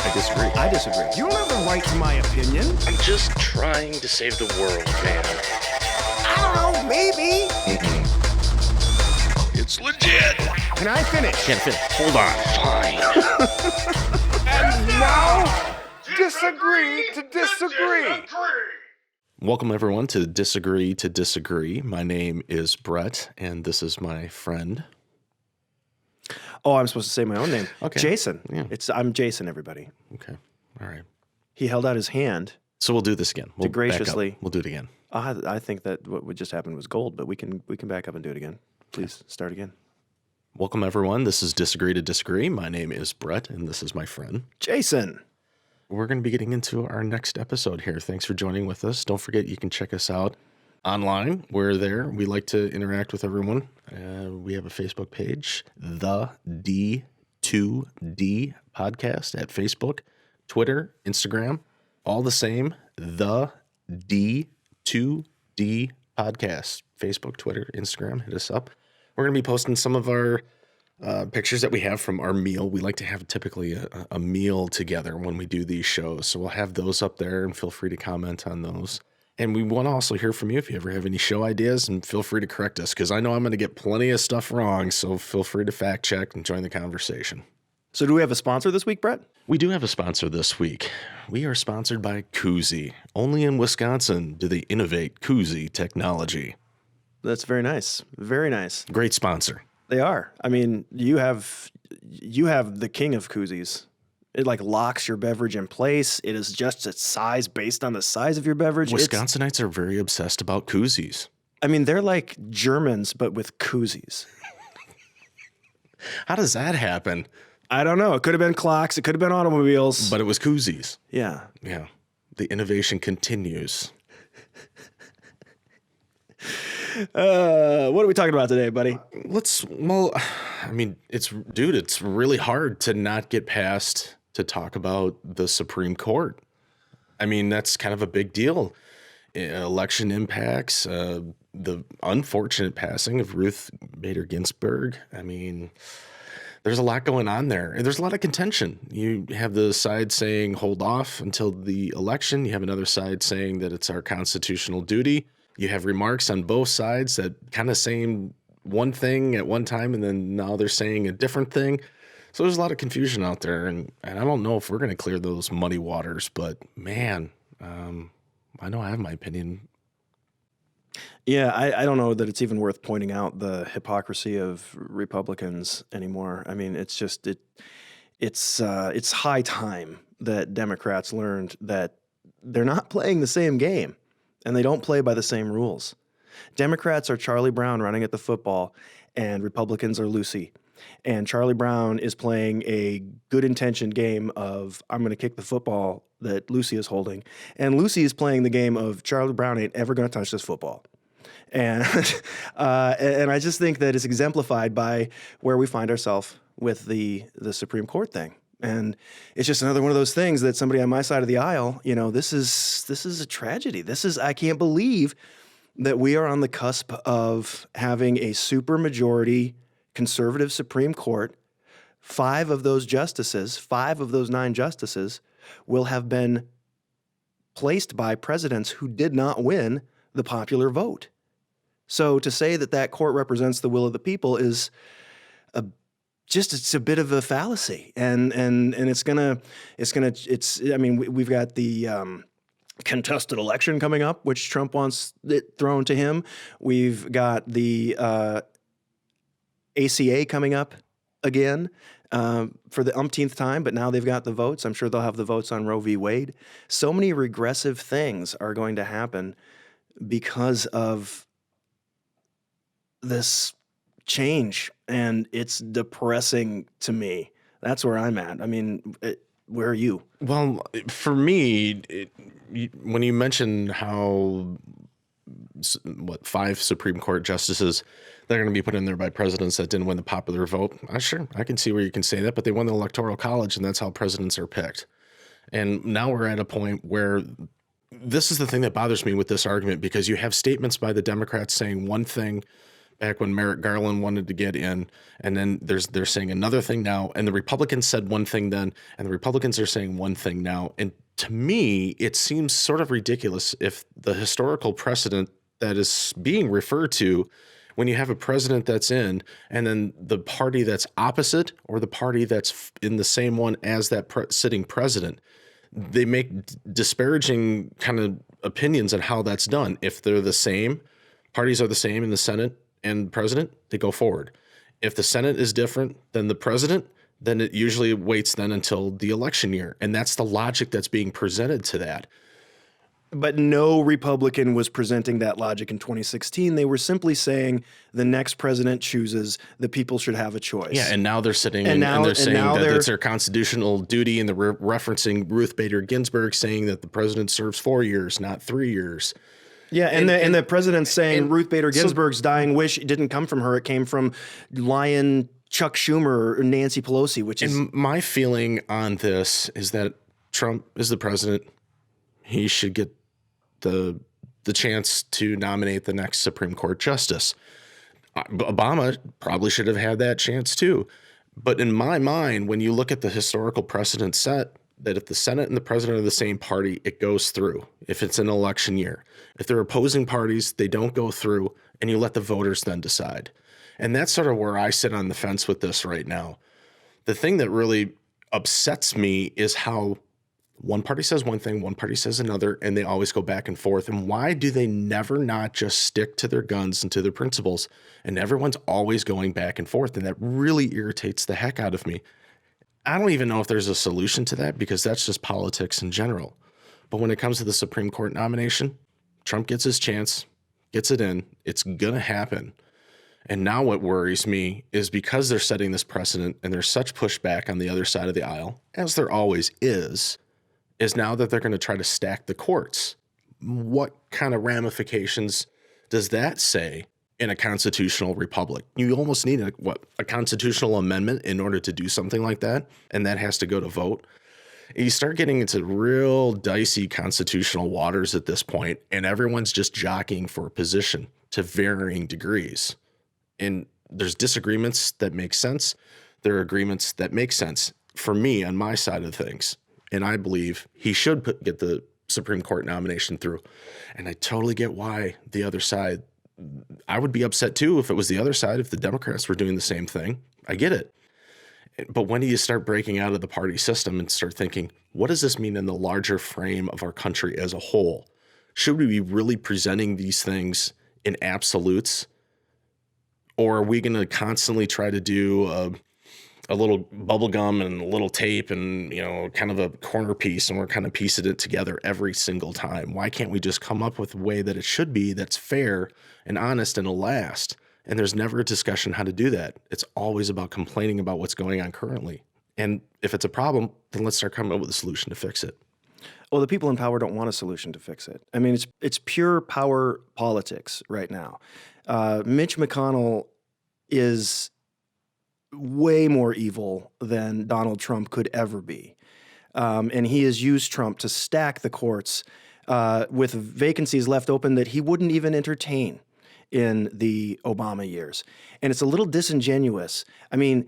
I disagree. I disagree. You don't have the right to my opinion. I'm just trying to save the world, man. I don't know, maybe. It's legit. Can I finish? Can't fit. Hold on. Fine. And now, disagree to disagree. Welcome, everyone, to Disagree to Disagree. My name is Brett, and this is my friend. Oh, I'm supposed to say my own name. Okay. Jason. Yeah. I'm Jason, everybody. Okay. All right. He held out his hand. So we'll do this again. We'll graciously. back up. We'll do it again. I think that what just happened was gold, but we can back up and do it again. Please start again. Welcome, everyone. This is Disagree to Disagree. My name is Brett, and this is my friend. Jason. We're going to be getting into our next episode here. Thanks for joining with us. Don't forget, you can check us out online. We're there. We like to interact with everyone. We have a Facebook page, the D2D podcast at Facebook, Twitter, Instagram, all the same, the D2D podcast, Facebook, Twitter, Instagram. Hit us up. We're going to be posting some of our pictures that we have from our meal. We like to have typically a meal together when we do these shows. So we'll have those up there, and feel free to comment on those. And we want to also hear from you if you ever have any show ideas, and feel free to correct us, because I know I'm going to get plenty of stuff wrong. So feel free to fact check and join the conversation. So do we have a sponsor this week, Brett? We do have a sponsor this week. We are sponsored by Koozie. Only in Wisconsin do they innovate Koozie technology. That's very nice. Very nice. Great sponsor. They are. I mean, you have the king of koozies. It like locks your beverage in place. It is just its size based on the size of your beverage. Wisconsinites are very obsessed about koozies. I mean, they're like Germans, but with koozies. How does that happen? I don't know. It could have been clocks. It could have been automobiles. But it was koozies. Yeah. Yeah. The innovation continues. What are we talking about today, buddy? It's really hard to not get past to talk about the Supreme Court. I mean, that's kind of a big deal. Election impacts, the unfortunate passing of Ruth Bader Ginsburg. I mean, there's a lot going on there. And there's a lot of contention. You have the side saying hold off until the election. You have another side saying that it's our constitutional duty. You have remarks on both sides that kind of saying one thing at one time, and then now they're saying a different thing. So there's a lot of confusion out there, and I don't know if we're going to clear those muddy waters, but man, I know I have my opinion. Yeah, I don't know that it's even worth pointing out the hypocrisy of Republicans anymore. I mean, it's just it's high time that Democrats learned that they're not playing the same game. And they don't play by the same rules. Democrats are Charlie Brown running at the football, and Republicans are Lucy. And Charlie Brown is playing a good-intentioned game of, I'm going to kick the football that Lucy is holding. And Lucy is playing the game of, Charlie Brown ain't ever going to touch this football. And and I just think that it's exemplified by where we find ourselves with the Supreme Court thing. And it's just another one of those things that somebody on my side of the aisle, this is a tragedy. I can't believe that we are on the cusp of having a supermajority conservative Supreme Court. 5 of those 9 justices will have been placed by presidents who did not win the popular vote. So to say that court represents the will of the people is it's a bit of a fallacy, and we've got the contested election coming up, which Trump wants it thrown to him. We've got the ACA coming up again for the umpteenth time, but now they've got the votes. I'm sure they'll have the votes on Roe v. Wade. So many regressive things are going to happen because of this change, and it's depressing to me. That's where I'm at. I mean, where are you? Well, for me, when you mention how 5 Supreme Court justices that are going to be put in there by presidents that didn't win the popular vote, sure, I can see where you can say that, but they won the Electoral College, and that's how presidents are picked. And now we're at a point where this is the thing that bothers me with this argument, because you have statements by the Democrats saying one thing back when Merrick Garland wanted to get in, and then they're saying another thing now, and the Republicans said one thing then, and the Republicans are saying one thing now. And to me, it seems sort of ridiculous if the historical precedent that is being referred to, when you have a president that's in, and then the party that's opposite or the party that's in the same one as that sitting president, they make disparaging kind of opinions on how that's done. If they're the same, parties are the same in the Senate and president, they go forward. If the Senate is different than the president, then it usually waits then until the election year. And that's the logic that's being presented to that. But no Republican was presenting that logic in 2016. They were simply saying the next president chooses, the people should have a choice. Yeah, and now they're sitting and they're saying that it's their constitutional duty, and they're referencing Ruth Bader Ginsburg saying that the president serves 4 years, not 3 years. Yeah, and the president's saying Ruth Bader Ginsburg's dying wish didn't come from her. It came from lying Chuck Schumer or Nancy Pelosi, which is... And my feeling on this is that Trump is the president. He should get the chance to nominate the next Supreme Court justice. Obama probably should have had that chance too. But in my mind, when you look at the historical precedent set, that if the Senate and the president are the same party, it goes through if it's an election year. If they're opposing parties, they don't go through, and you let the voters then decide. And that's sort of where I sit on the fence with this right now. The thing that really upsets me is how one party says one thing, one party says another, and they always go back and forth. And why do they never not just stick to their guns and to their principles? And everyone's always going back and forth, and that really irritates the heck out of me. I don't even know if there's a solution to that, because that's just politics in general. But when it comes to the Supreme Court nomination, Trump gets his chance, gets it in. It's going to happen. And now what worries me is because they're setting this precedent and there's such pushback on the other side of the aisle, as there always is now that they're going to try to stack the courts. What kind of ramifications does that say in a constitutional republic? You almost need a constitutional amendment in order to do something like that, and that has to go to vote. You start getting into real dicey constitutional waters at this point, and everyone's just jockeying for a position to varying degrees. And there's disagreements that make sense. There are agreements that make sense for me on my side of things. And I believe he should get the Supreme Court nomination through. And I totally get why the other side, I would be upset too if it was the other side, if the Democrats were doing the same thing. I get it. But when do you start breaking out of the party system and start thinking, what does this mean in the larger frame of our country as a whole? Should we be really presenting these things in absolutes? Or are we going to constantly try to do a little bubble gum and a little tape and, kind of a corner piece, and we're kind of piecing it together every single time? Why can't we just come up with a way that it should be, that's fair and honest and will last? And there's never a discussion how to do that. It's always about complaining about what's going on currently. And if it's a problem, then let's start coming up with a solution to fix it. Well, the people in power don't want a solution to fix it. I mean, it's pure power politics right now. Mitch McConnell is way more evil than Donald Trump could ever be. And he has used Trump to stack the courts with vacancies left open that he wouldn't even entertain in the Obama years. And it's a little disingenuous. I mean,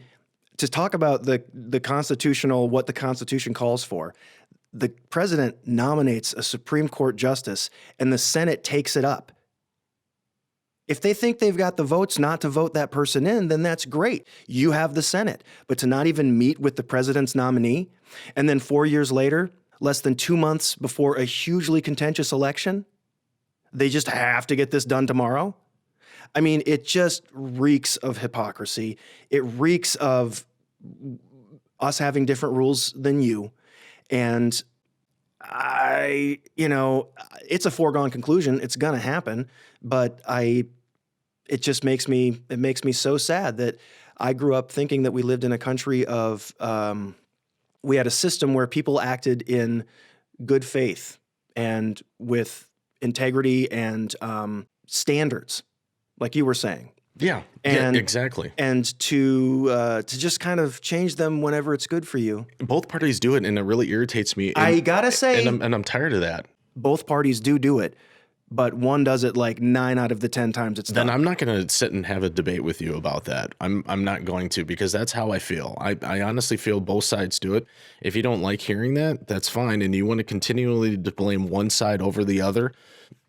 to talk about the constitutional, what the Constitution calls for, the president nominates a Supreme Court justice and the Senate takes it up. If they think they've got the votes not to vote that person in, then that's great. You have the Senate. But to not even meet with the president's nominee, and then 4 years later, less than 2 months before a hugely contentious election, they just have to get this done tomorrow? I mean, it just reeks of hypocrisy. It reeks of us having different rules than you. And it's a foregone conclusion. It's going to happen. But it just makes me so sad that I grew up thinking that we lived in a country of, we had a system where people acted in good faith and with integrity and standards, like you were saying. Yeah, exactly. And to just kind of change them whenever it's good for you. Both parties do it, and it really irritates me. I gotta say, and I'm tired of that. Both parties do it. but one does it like 9 out of the 10 times it's Then done. I'm not going to sit and have a debate with you about that. I'm not going to, because that's how I feel. I honestly feel both sides do it. If you don't like hearing that, that's fine. And you want to continually blame one side over the other,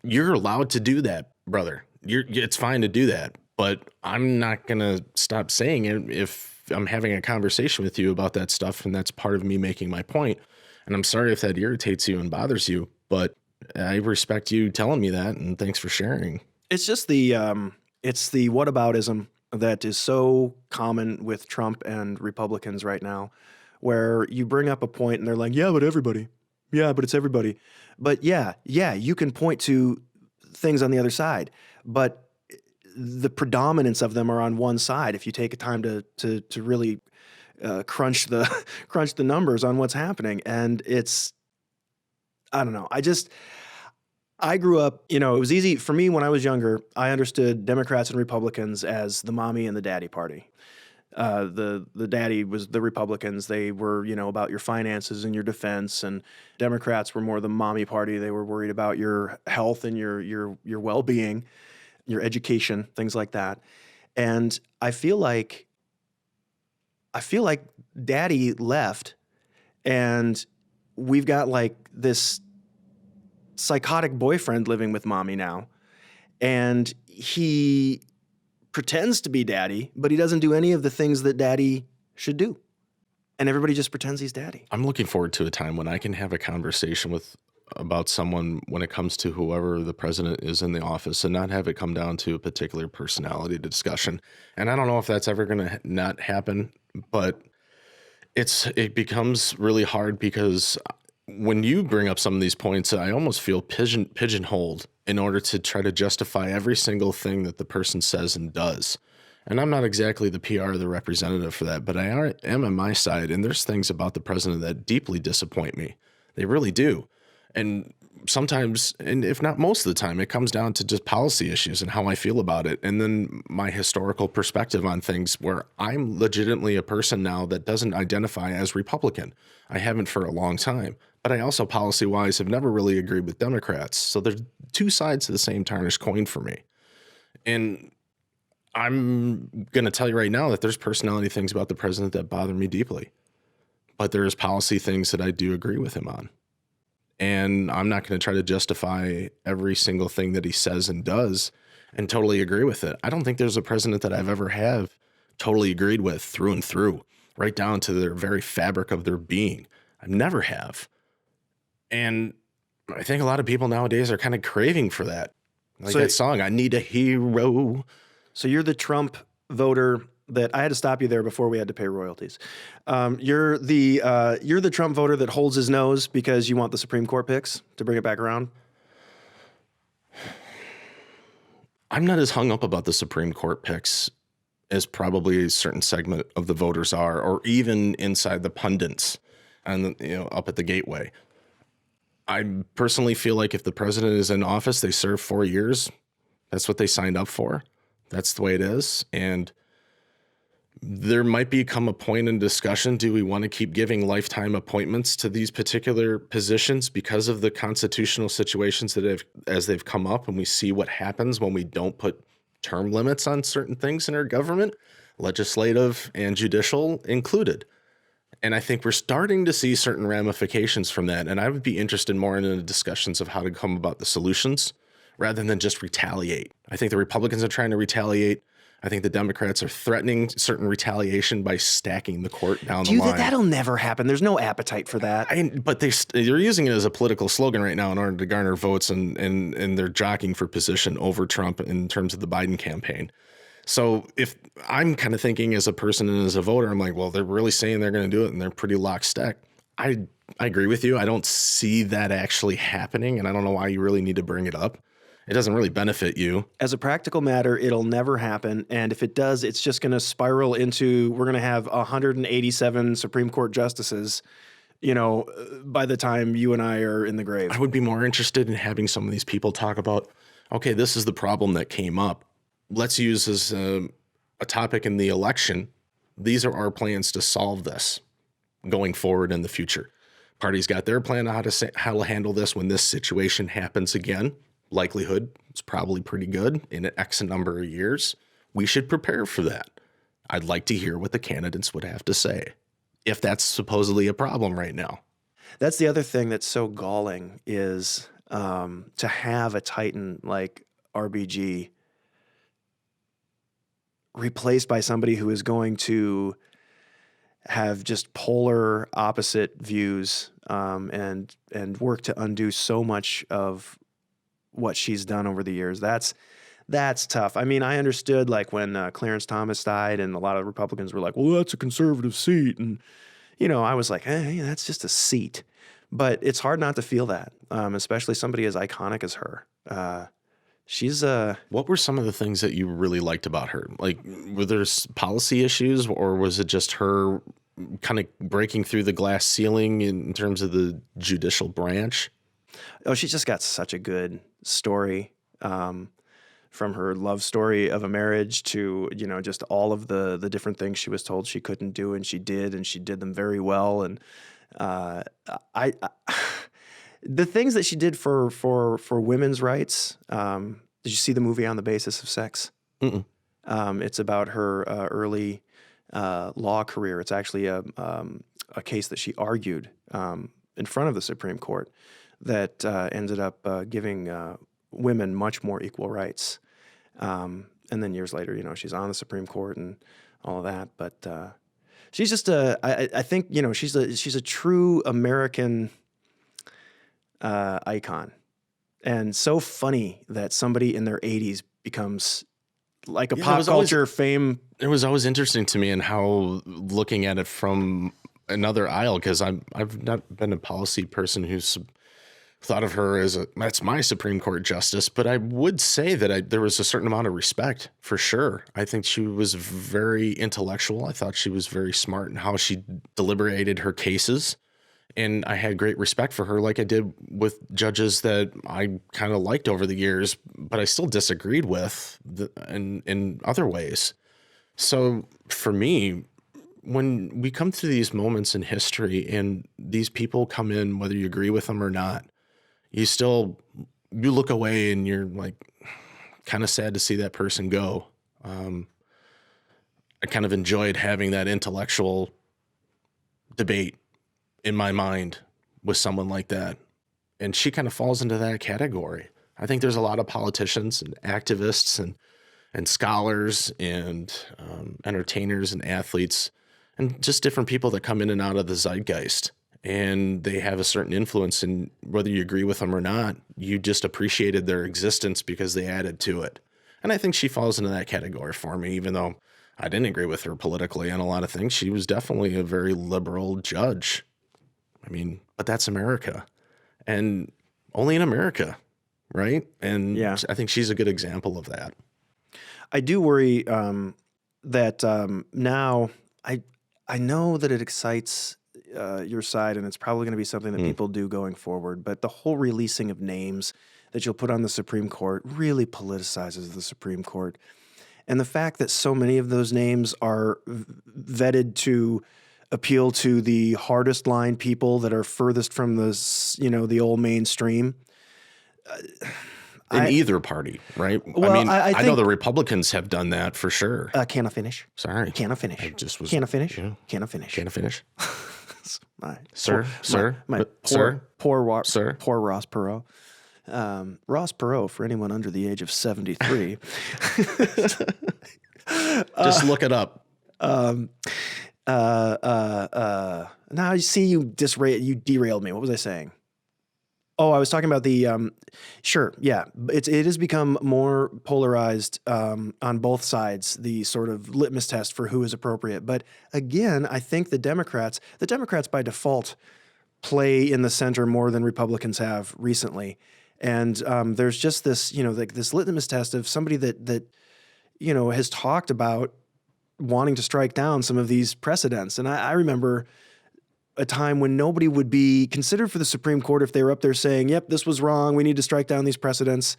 you're allowed to do that, brother. It's fine to do that. But I'm not going to stop saying it if I'm having a conversation with you about that stuff, and that's part of me making my point. And I'm sorry if that irritates you and bothers you, but I respect you telling me that, and thanks for sharing. It's just it's the whataboutism that is so common with Trump and Republicans right now, where you bring up a point and they're like, yeah, but everybody. Yeah, but it's everybody. But yeah, you can point to things on the other side, but the predominance of them are on one side. If you take a time to really crunch the numbers on what's happening, and I don't know. I grew up, it was easy for me when I was younger. I understood Democrats and Republicans as the mommy and the daddy party. The daddy was the Republicans. They were, about your finances and your defense, and Democrats were more the mommy party. They were worried about your health and your well-being, your education, things like that. And I feel like daddy left, and we've got like this psychotic boyfriend living with mommy now, and he pretends to be daddy, but he doesn't do any of the things that daddy should do, and everybody just pretends he's daddy. I'm looking forward to a time when I can have a conversation about someone when it comes to whoever the president is in the office, and not have it come down to a particular personality discussion. And I don't know if that's ever going to not happen, but it becomes really hard, because when you bring up some of these points, I almost feel pigeonholed in order to try to justify every single thing that the person says and does. And I'm not exactly the PR or the representative for that, but I am on my side. And there's things about the president that deeply disappoint me. They really do. And sometimes, and if not most of the time, it comes down to just policy issues and how I feel about it. And then my historical perspective on things, where I'm legitimately a person now that doesn't identify as Republican. I haven't for a long time. But I also, policy-wise, have never really agreed with Democrats. So there's two sides to the same tarnished coin for me. And I'm going to tell you right now that there's personality things about the president that bother me deeply. But there's policy things that I do agree with him on. And I'm not going to try to justify every single thing that he says and does and totally agree with it. I don't think there's a president that I've ever totally agreed with through and through, right down to their very fabric of their being. I never have. And I think a lot of people nowadays are kind of craving for that. Like that song, I Need a Hero. So you're the Trump voter that I had to stop you there before we had to pay royalties. You're the Trump voter that holds his nose because you want the Supreme Court picks, to bring it back around. I'm not as hung up about the Supreme Court picks as probably a certain segment of the voters are, or even inside the pundits and up at the gateway. I personally feel like if the president is in office, they serve 4 years. That's what they signed up for. That's the way it is. And there might become a point in discussion. Do we want to keep giving lifetime appointments to these particular positions because of the constitutional situations that as they've come up, and we see what happens when we don't put term limits on certain things in our government, legislative and judicial included. And I think we're starting to see certain ramifications from that. And I would be interested more in the discussions of how to come about the solutions rather than just retaliate. I think the Republicans are trying to retaliate. I think the Democrats are threatening certain retaliation by stacking the court down the line. That'll never happen. There's no appetite for that. But they're using it as a political slogan right now in order to garner votes, and they're jockeying for position over Trump in terms of the Biden campaign. So if I'm kind of thinking as a person and as a voter, I'm like, well, they're really saying they're going to do it, and they're pretty lockstep. I agree with you. I don't see that actually happening, and I don't know why you really need to bring it up. It doesn't really benefit you. As a practical matter, it'll never happen. And if it does, it's just going to spiral into, we're going to have 187 Supreme Court justices, by the time you and I are in the grave. I would be more interested in having some of these people talk about, okay, this is the problem that came up. Let's use as a topic in the election. These are our plans to solve this going forward in the future. Parties got their plan on how to handle this when this situation happens again. likelihood it's probably pretty good in an X number of years. We should prepare for that. I'd like to hear what the candidates would have to say, if that's supposedly a problem right now. That's the other thing that's so galling is to have a titan like RBG replaced by somebody who is going to have just polar opposite views and work to undo so much of what she's done over the years. That's tough. I mean, I understood like when Clarence Thomas died and a lot of Republicans were like, well, that's a conservative seat. And, you know, I was like, yeah, that's just a seat. But it's hard not to feel that, especially somebody as iconic as her. She's What were some of the things that you really liked about her? Like, were there policy issues, or was it just her kind of breaking through the glass ceiling in terms of the judicial branch? Oh, she's just got such a good story, from her love story of a marriage to, you know, just all of the different things she was told she couldn't do, and she did them very well. And I the things that she did for women's rights. Did you see the movie On the Basis of Sex? Mm-mm. It's about her early law career. It's actually a case that she argued in front of the Supreme Court that ended up giving women much more equal rights. And then years later, you know, she's on the Supreme Court and all of that. But she's just I think, you know, she's a true American icon. And so funny that somebody in their 80s becomes like a pop culture fame. It was always interesting to me, and how looking at it from another aisle, because I've not been a policy person who's thought of her as that's my Supreme Court justice, but I would say that there was a certain amount of respect for sure. I think she was very intellectual. I thought she was very smart in how she deliberated her cases. And I had great respect for her, like I did with judges that I kind of liked over the years, but I still disagreed with in other ways. So for me, when we come to these moments in history and these people come in, whether you agree with them or not, you look away and you're like kind of sad to see that person go. I kind of enjoyed having that intellectual debate in my mind with someone like that. And she kind of falls into that category. I think there's a lot of politicians and activists and scholars and entertainers and athletes and just different people that come in and out of the zeitgeist. And they have a certain influence, and whether you agree with them or not, you just appreciated their existence because they added to it. And I think she falls into that category for me, even though I didn't agree with her politically on a lot of things. She was definitely a very liberal judge. I mean, but that's America, and only in America, right? And Yeah. I think she's a good example of that. I do worry that now I know that it excites your side, and it's probably going to be something that people do going forward. But the whole releasing of names that you'll put on the Supreme Court really politicizes the Supreme Court, and the fact that so many of those names are vetted to appeal to the hardest line people that are furthest from the old mainstream. In either party, right? Well, I mean, I I know think- the Republicans have done that for sure. Can I finish? Sorry. Can I finish? I just was. Can I finish? Yeah. Can I finish? Can I finish? My Sir, poor- sir, my sir, poor sir. Ross Perot. Ross Perot, for anyone under the age of 73. Just look it up. Now you see you derailed me. What was I saying? Oh, I was talking about the sure, yeah. It has become more polarized on both sides, the sort of litmus test for who is appropriate. But again, I think the Democrats by default play in the center more than Republicans have recently. And there's just this, like this litmus test of somebody that has talked about wanting to strike down some of these precedents. And I remember a time when nobody would be considered for the Supreme Court if they were up there saying, yep, this was wrong, we need to strike down these precedents.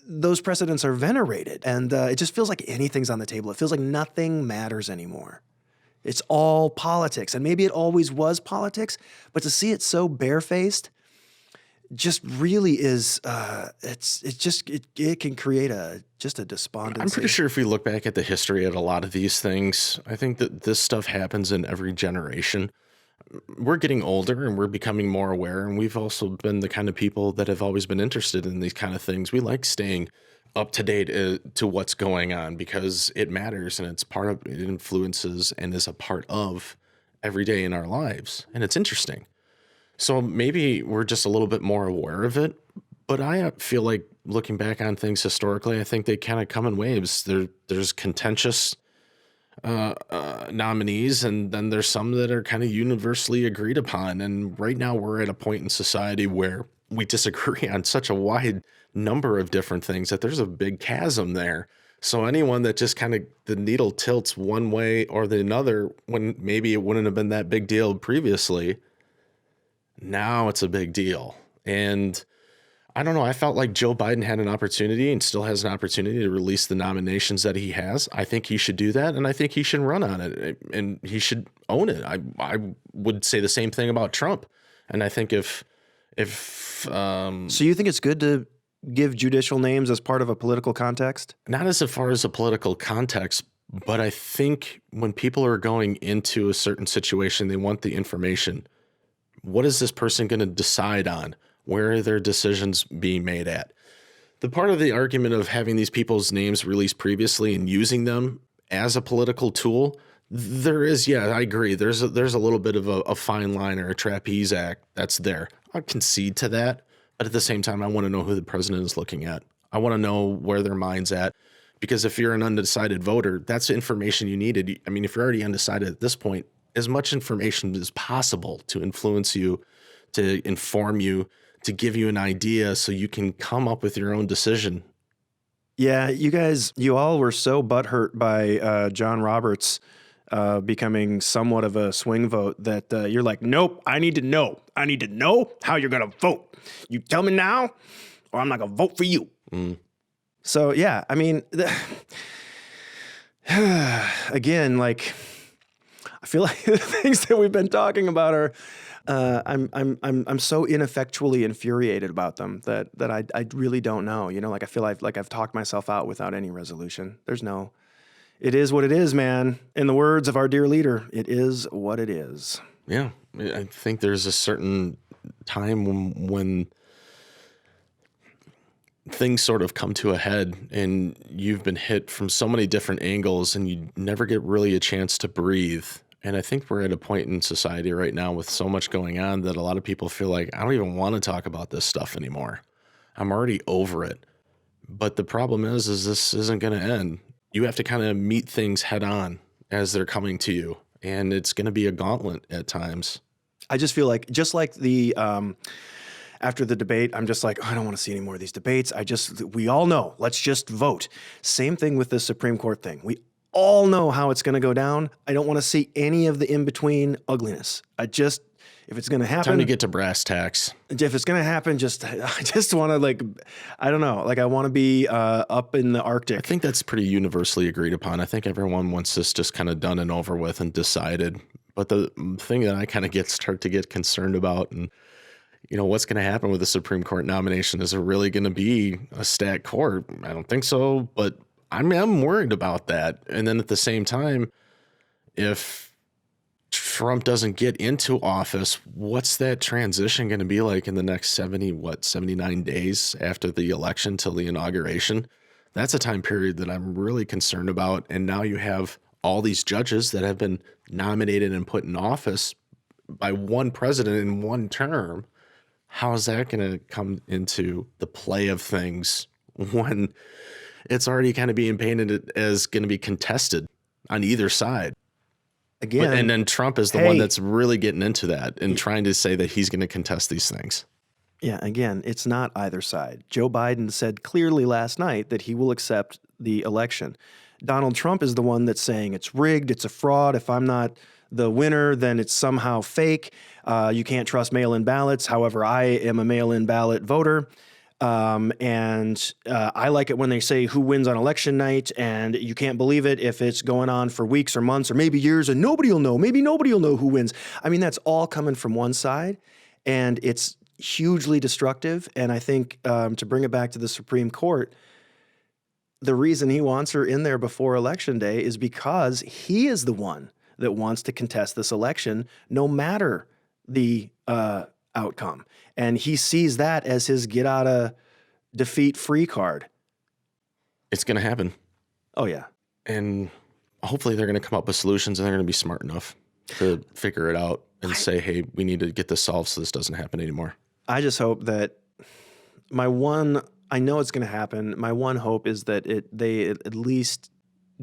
Those precedents are venerated, and it just feels like anything's on the table. It feels like nothing matters anymore. It's all politics, and maybe it always was politics, but to see it so barefaced, just really is. It can create just a despondency. I'm pretty sure if we look back at the history at a lot of these things, I think that this stuff happens in every generation. We're getting older and we're becoming more aware, and we've also been the kind of people that have always been interested in these kind of things. We like staying up to date to what's going on because it matters and it influences and is a part of every day in our lives, and it's interesting. So maybe we're just a little bit more aware of it, but I feel like looking back on things historically, I think they kind of come in waves. There's contentious nominees, and then there's some that are kind of universally agreed upon. And right now we're at a point in society where we disagree on such a wide number of different things that there's a big chasm there. So anyone that just kind of the needle tilts one way or the other when maybe it wouldn't have been that big deal previously, now it's a big deal. And I don't know. I felt like Joe Biden had an opportunity and still has an opportunity to release the nominations that he has. I think he should do that, and I think he should run on it, and he should own it. I would say the same thing about Trump. And I think if so you think it's good to give judicial names as part of a political context? Not as far as a political context, but I think when people are going into a certain situation, they want the information. What is this person going to decide on? Where are their decisions being made at? The part of the argument of having these people's names released previously and using them as a political tool, there is, yeah, I agree. There's a little bit of a fine line or a trapeze act that's there. I'll concede to that. But at the same time, I want to know who the president is looking at. I want to know where their mind's at. Because if you're an undecided voter, that's information you needed. I mean, if you're already undecided at this point, as much information as possible to influence you, to inform you, to give you an idea so you can come up with your own decision. Yeah, you all were so butthurt by John Roberts becoming somewhat of a swing vote that you're like, nope, I need to know. I need to know how you're going to vote. You tell me now or I'm not going to vote for you. So, yeah, I mean, again, like, I feel like the things that we've been talking about are, I'm so ineffectually infuriated about them that I really don't know. You know, like I feel like I've talked myself out without any resolution. It is what it is, man. In the words of our dear leader, it is what it is. Yeah, I think there's a certain time when things sort of come to a head and you've been hit from so many different angles and you never get really a chance to breathe. And I think we're at a point in society right now with so much going on that a lot of people feel like, I don't even want to talk about this stuff anymore. I'm already over it. But the problem is this isn't going to end. You have to kind of meet things head on as they're coming to you. And it's going to be a gauntlet at times. I just feel like, just like the, after the debate, I'm just like, oh, I don't want to see any more of these debates. We all know, let's just vote. Same thing with the Supreme Court thing. We all know how it's going to go down. I don't want to see any of the in-between ugliness. If it's going to happen, Time to get to brass tacks. If it's going to happen, I just want to, like, I don't know, like I want to be up in the Arctic. I think that's pretty universally agreed upon. I think everyone wants this just kind of done and over with and decided. But the thing that I kind of start to get concerned about, and you know, what's going to happen with the Supreme Court nomination? Is it really going to be a stacked court? I don't think so, but I'm worried about that. And then at the same time, if Trump doesn't get into office, what's that transition going to be like in the next 79 days after the election till the inauguration? That's a time period that I'm really concerned about. And now you have all these judges that have been nominated and put in office by one president in one term. How is that going to come into the play of things when it's already kind of being painted as going to be contested on either side? Again, and then Trump is the one that's really getting into that and trying to say that he's going to contest these things. Yeah, again, it's not either side. Joe Biden said clearly last night that he will accept the election. Donald Trump is the one that's saying it's rigged, it's a fraud. If I'm not the winner, then it's somehow fake. You can't trust mail-in ballots. However, I am a mail-in ballot voter. And I like it when they say who wins on election night, and you can't believe it if it's going on for weeks or months or maybe years and nobody will know. Maybe nobody will know who wins. I mean, that's all coming from one side, and it's hugely destructive. And I think to bring it back to the Supreme Court, the reason he wants her in there before Election Day is because he is the one that wants to contest this election, no matter the outcome. And he sees that as his get out of defeat free card. It's going to happen. Oh, yeah. And hopefully they're going to come up with solutions, and they're going to be smart enough to figure it out and say, hey, we need to get this solved so this doesn't happen anymore. I just hope that I know it's going to happen. My one hope is that they at least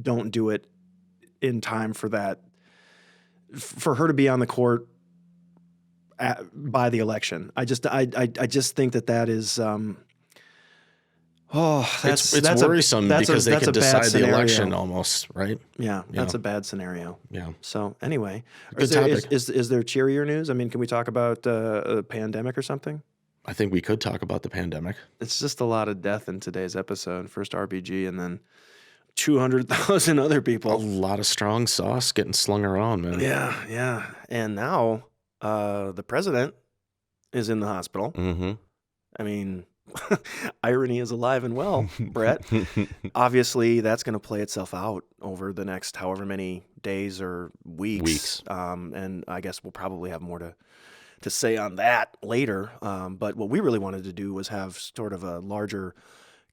don't do it in time for that, for her to be on the court by the election. I just think that is, it's worrisome because they can decide the election almost, right? Yeah, that's a bad scenario. Yeah. So anyway, Good topic. Is there cheerier news? I mean, can we talk about a pandemic or something? I think we could talk about the pandemic. It's just a lot of death in today's episode. First RBG and then 200,000 other people. A lot of strong sauce getting slung around, man. Yeah. And now the president is in the hospital. Mm-hmm. I mean, irony is alive and well, Brett. Obviously, that's going to play itself out over the next however many days or weeks. And I guess we'll probably have more to say on that later. But what we really wanted to do was have sort of a larger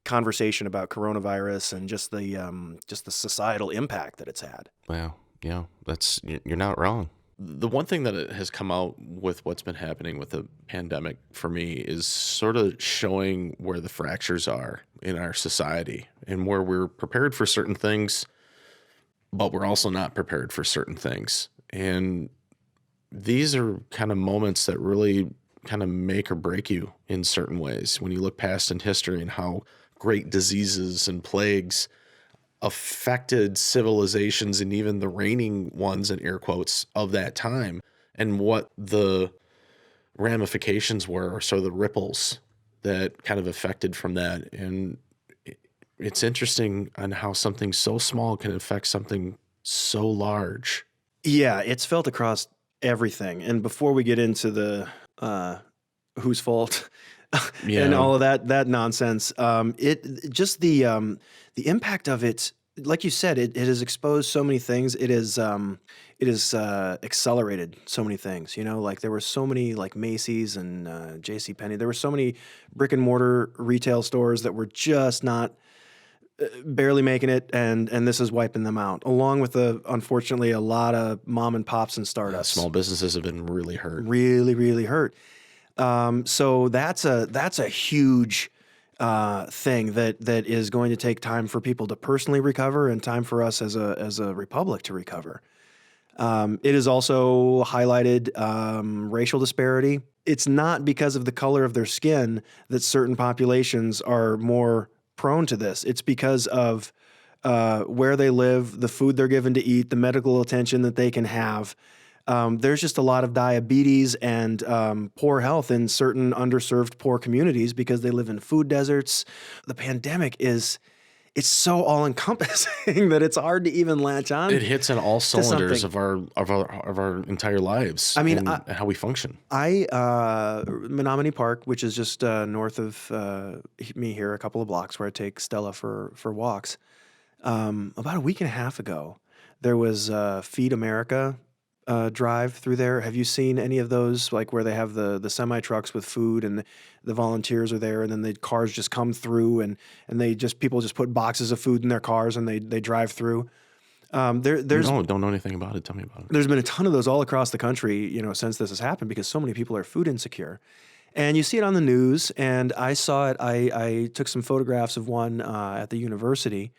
conversation about coronavirus and just the societal impact that it's had. Wow. Yeah, you're not wrong. The one thing that has come out with what's been happening with the pandemic for me is sort of showing where the fractures are in our society and where we're prepared for certain things, but we're also not prepared for certain things. And these are kind of moments that really kind of make or break you in certain ways when you look past in history and how great diseases and plagues affected civilizations and even the reigning ones, in air quotes, of that time, and what the ramifications were, or so the ripples that kind of affected from that. And it's interesting on how something so small can affect something so large. Yeah, it's felt across everything. And before we get into the whose fault and all of that nonsense, it just the impact of it, like you said, it has exposed so many things. It has accelerated so many things. You know, like there were so many like Macy's and JCPenney. There were so many brick and mortar retail stores that were just not barely making it, and this is wiping them out, along with unfortunately a lot of mom and pops and startups. Small businesses have been really hurt. Really hurt. So that's a huge thing that is going to take time for people to personally recover and time for us as a republic to recover. It has also highlighted racial disparity. It's not because of the color of their skin that certain populations are more prone to this. It's because of where they live, the food they're given to eat, the medical attention that they can have. There's just a lot of diabetes and poor health in certain underserved poor communities because they live in food deserts. The pandemic it's so all-encompassing that it's hard to even latch on. It hits on all cylinders of our entire lives. I mean, and how we function. Menominee Park, which is just north of me here, a couple of blocks, where I take Stella for walks. About a week and a half ago, there was Feed America drive through there. Have you seen any of those, like where they have the semi trucks with food and the volunteers are there, and then the cars just come through and people just put boxes of food in their cars and they drive through. Don't know anything about it. Tell me about it. There's been a ton of those all across the country, you know, since this has happened, because so many people are food insecure. And you see it on the news, and I saw it. I took some photographs of one at the university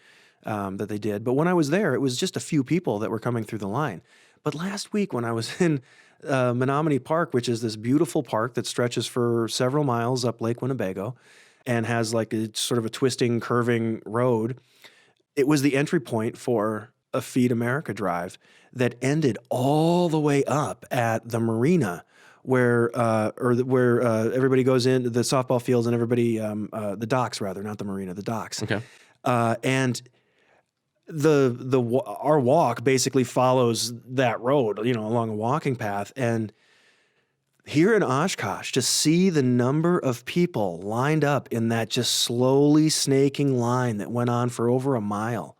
that they did. But when I was there, it was just a few people that were coming through the line. But last week when I was in Menominee Park, which is this beautiful park that stretches for several miles up Lake Winnebago and has like a sort of a twisting, curving road, it was the entry point for a Feed America drive that ended all the way up at the marina where everybody goes in, the softball fields, and everybody, the docks rather, not the marina, the docks. Okay. And our walk basically follows that road, you know, along a walking path. And Here in Oshkosh, to see the number of people lined up in that just slowly snaking line that went on for over a mile.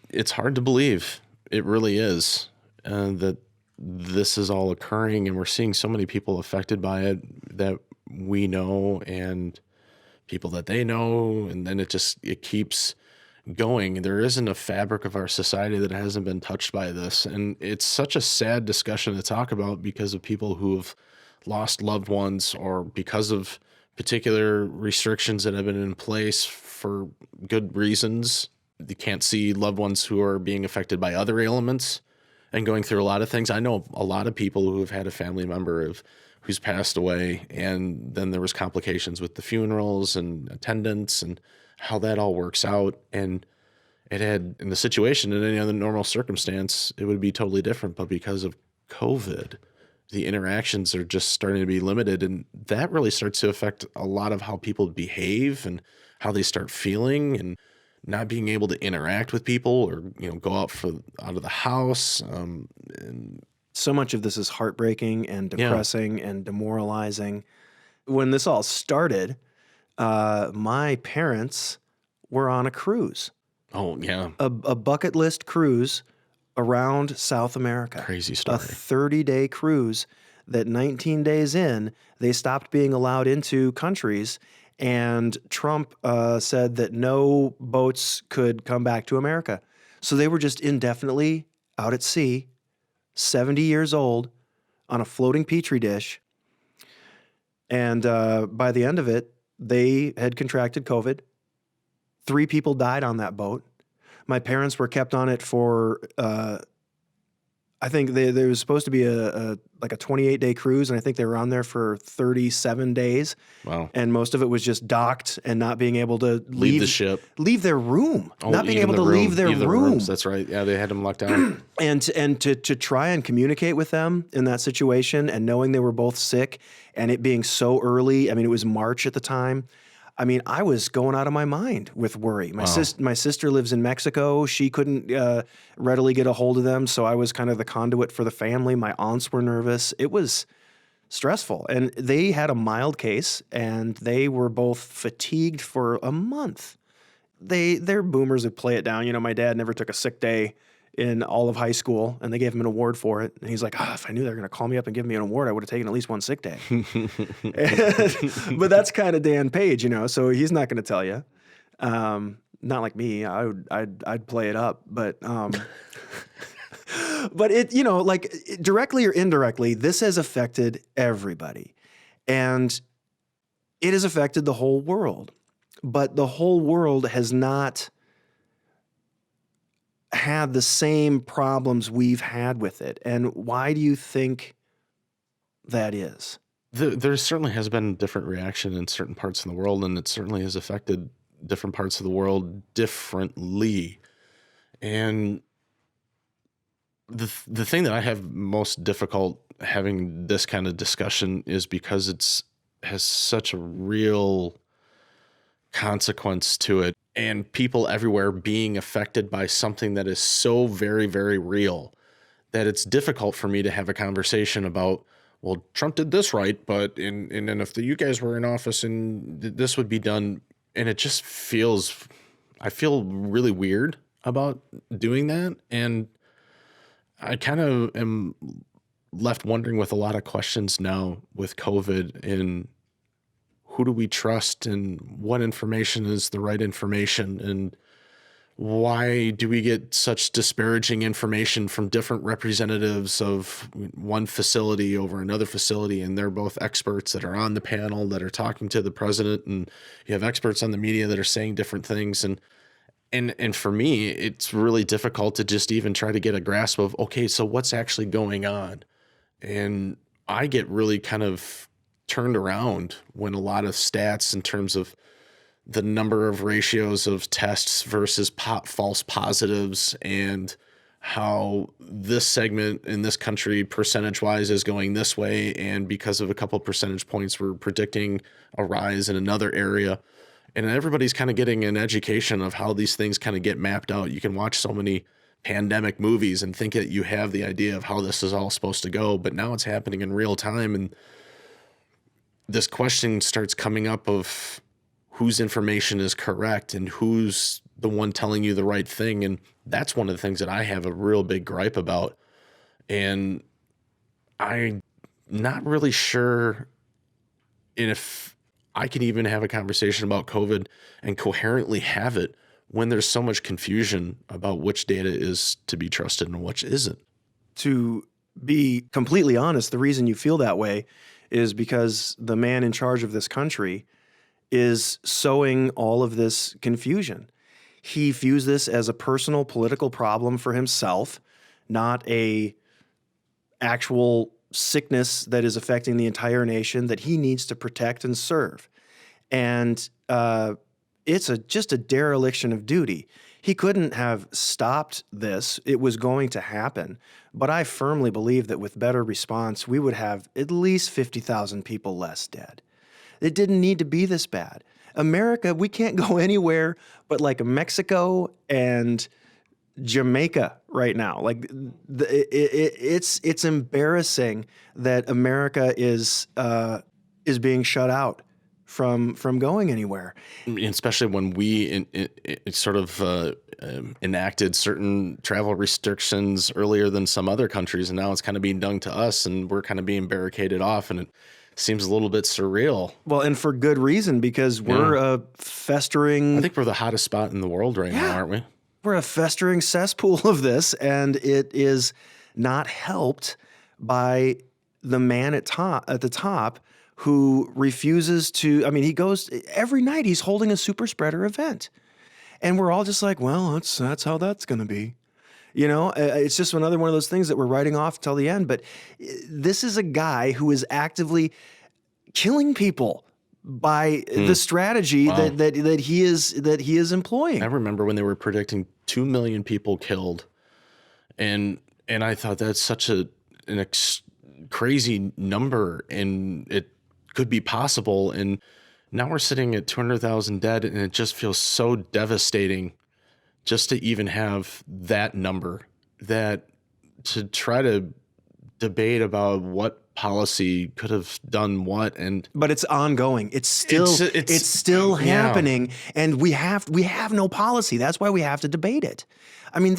It's hard to believe. It really is, that this is all occurring, and we're seeing so many people affected by it that we know and people that they know, and then it keeps going. There isn't a fabric of our society that hasn't been touched by this, and it's such a sad discussion to talk about because of people who have lost loved ones or because of particular restrictions that have been in place for good reasons. You can't see loved ones who are being affected by other ailments and going through a lot of things. I know a lot of people who have had a family member who's passed away, and then there was complications with the funerals and attendance and how that all works out. And it had, in the situation, in any other normal circumstance, it would be totally different. But because of COVID, the interactions are just starting to be limited, and that really starts to affect a lot of how people behave and how they start feeling, and not being able to interact with people or, go out of the house. And So much of this is heartbreaking and depressing and demoralizing. When this all started, my parents were on a cruise, oh yeah, a bucket list cruise around South America. crazy A story. 30-day cruise that 19 days in, they stopped being allowed into countries, and Trump said that no boats could come back to America. So they were just indefinitely out at sea, 70 years old, on a floating petri dish. And by the end of it, they had contracted COVID. 3 people died on that boat. My parents were kept on it for, I think there was supposed to be a 28-day cruise, and I think they were on there for 37 days. Wow. And most of it was just docked and not being able to Leave the ship. leave their room, Oh, not being even able to the room. leave their Even the room. rooms. That's right. Yeah, they had them locked down. And to try and communicate with them in that situation, and knowing they were both sick, and it being so early. I mean, it was March at the time. I mean, I was going out of my mind with worry. My sister lives in Mexico. She couldn't readily get a hold of them, so I was kind of the conduit for the family. My aunts were nervous. It was stressful. And they had a mild case, and they were both fatigued for a month. They're boomers who play it down. My dad never took a sick day in all of high school, and they gave him an award for it. And he's like, if I knew they were going to call me up and give me an award, I would have taken at least one sick day. But that's kind of Dan Page, so he's not going to tell you. Not like me. I'd play it up, but but it, directly or indirectly, this has affected everybody, and it has affected the whole world. But the whole world has not had the same problems we've had with it. And why do you think that is? There certainly has been a different reaction in certain parts of the world, and it certainly has affected different parts of the world differently. And the thing that I have most difficult having this kind of discussion is because has such a real consequence to it, and people everywhere being affected by something that is so very, very real that it's difficult for me to have a conversation about, well, Trump did this right, but and if you guys were in office and this would be done, and it just I feel really weird about doing that, and I kind of am left wondering with a lot of questions now with COVID, and who do we trust, and what information is the right information, and why do we get such disparaging information from different representatives of one facility over another facility, and they're both experts that are on the panel that are talking to the president, and you have experts on the media that are saying different things, and for me, it's really difficult to just even try to get a grasp of, okay, so what's actually going on? And I get really kind of turned around when a lot of stats in terms of the number of ratios of tests versus false positives, and how this segment in this country percentage wise is going this way, and because of a couple percentage points we're predicting a rise in another area, and everybody's kind of getting an education of how these things kind of get mapped out. You can watch so many pandemic movies and think that you have the idea of how this is all supposed to go, but now it's happening in real time, and this question starts coming up of whose information is correct and who's the one telling you the right thing. And that's one of the things that I have a real big gripe about. And I'm not really sure if I can even have a conversation about COVID and coherently have it when there's so much confusion about which data is to be trusted and which isn't. To be completely honest, the reason you feel that way is because the man in charge of this country is sowing all of this confusion. He views this as a personal political problem for himself, not a actual sickness that is affecting the entire nation that he needs to protect and serve. And it's just a dereliction of duty. He couldn't have stopped this. It was going to happen. But I firmly believe that with better response, we would have at least 50,000 people less dead. It didn't need to be this bad. America, we can't go anywhere but like Mexico and Jamaica right now. Like it's embarrassing that America is being shut out from going anywhere. Especially when we sort of enacted certain travel restrictions earlier than some other countries, and now it's kind of being done to us, and we're kind of being barricaded off, and it seems a little bit surreal. Well, and for good reason, because we're a festering... I think we're the hottest spot in the world right now, aren't we? We're a festering cesspool of this, and it is not helped by the man at the top who refuses to... I mean, he goes... Every night he's holding a super spreader event. And we're all just like, well, that's how that's going to be. You know, it's just another one of those things that we're writing off till the end. But this is a guy who is actively killing people by the strategy that he is employing. I remember when they were predicting 2 million people killed, and I thought that's such an crazy number, and it could be possible. And now we're sitting at 200,000 dead, and it just feels so devastating just to even have that number, that to try to debate about what policy could have done what. But it's ongoing. It's still happening, and we have no policy. That's why we have to debate it. I mean,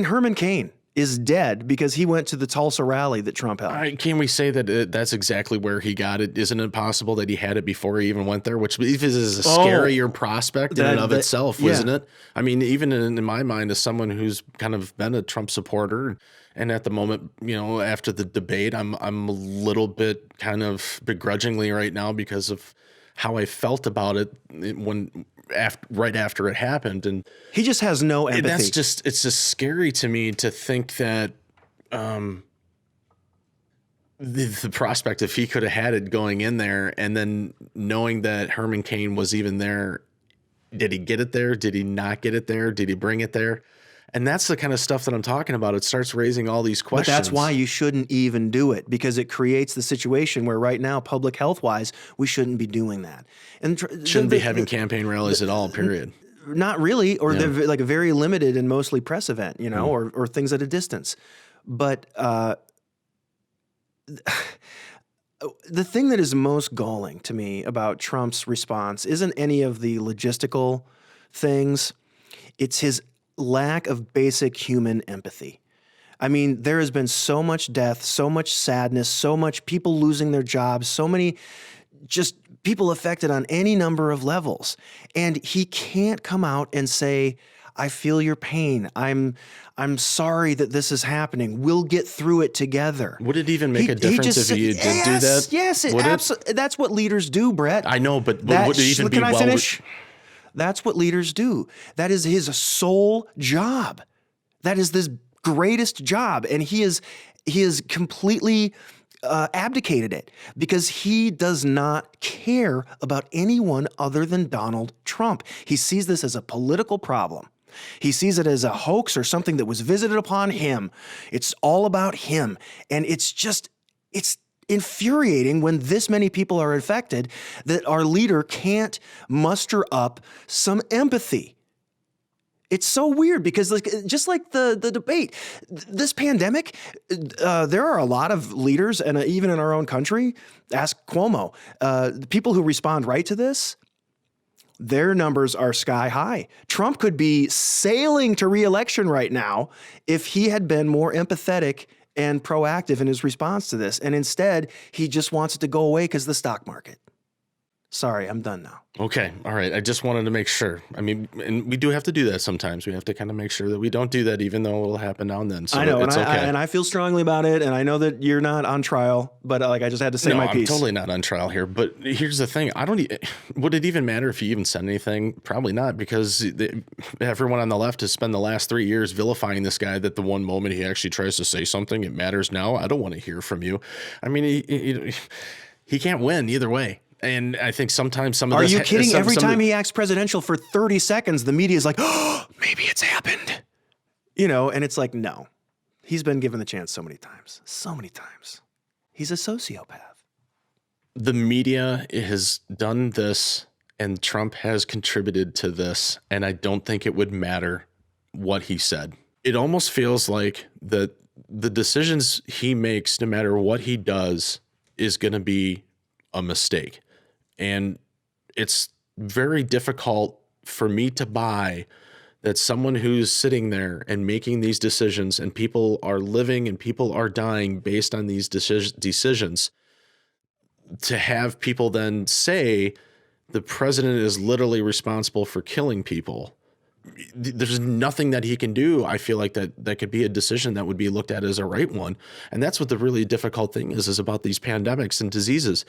Herman Cain is dead because he went to the Tulsa rally that Trump held. Can we say that that's exactly where he got it? Isn't it possible that he had it before he even went there? Which is a scarier prospect in and of itself, isn't it? I mean, even in my mind, as someone who's kind of been a Trump supporter, and at the moment, you know, after the debate, I'm a little bit kind of begrudgingly right now because of how I felt about it right after it happened. And he just has no empathy. It's just scary to me to think that the prospect, if he could have had it going in there, and then knowing that Herman Cain was even there, did he get it there? Did he not get it there? Did he bring it there? And that's the kind of stuff that I'm talking about. It starts raising all these questions. But that's why you shouldn't even do it, because it creates the situation where right now, public health wise, we shouldn't be doing that. And shouldn't be having campaign rallies at all, period. Not really, or they're like a very limited and mostly press event, you know, or things at a distance. But the thing that is most galling to me about Trump's response isn't any of the logistical things. It's his lack of basic human empathy. I mean, there has been so much death, so much sadness, so much people losing their jobs, so many just people affected on any number of levels. And he can't come out and say, I feel your pain. I'm sorry that this is happening. We'll get through it together. Would it even make a difference if he did do that? Yes, that's what leaders do, Brett. I know, but would it even be Can I finish? That's what leaders do. That is his sole job. That is this greatest job. And he is completely abdicated it because he does not care about anyone other than Donald Trump. He sees this as a political problem. He sees it as a hoax or something that was visited upon him. It's all about him. And it's infuriating when this many people are infected that our leader can't muster up some empathy. It's so weird because just like the debate, this pandemic, there are a lot of leaders, and even in our own country, ask Cuomo, the people who respond right to this, their numbers are sky high. Trump could be sailing to re-election right now if he had been more empathetic and proactive in his response to this. And instead, he just wants it to go away because the stock market. Sorry, I'm done now. Okay. All right. I just wanted to make sure. I mean, and we do have to do that sometimes. We have to kind of make sure that we don't do that, even though it'll happen now and then. So I know, it's okay. and I feel strongly about it, and I know that you're not on trial, but I just had to say No, my I'm piece. totally not on trial here. But here's the thing: would it even matter if you even said anything? Probably not, because everyone on the left has spent the last 3 years vilifying this guy. That the one moment he actually tries to say something, it matters now. I don't want to hear from you. I mean, he can't win either way. And I think sometimes some of Are this... you kidding? Every time he acts presidential for 30 seconds, the media is like, oh, maybe it's happened. And it's like, no. He's been given the chance so many times. So many times. He's a sociopath. The media has done this, and Trump has contributed to this, and I don't think it would matter what he said. It almost feels like the decisions he makes, no matter what he does, is going to be a mistake. And it's very difficult for me to buy that someone who's sitting there and making these decisions, and people are living and people are dying based on these decisions, to have people then say the president is literally responsible for killing people. There's nothing that he can do. I feel like that could be a decision that would be looked at as a right one. And that's what the really difficult thing is about these pandemics and diseases.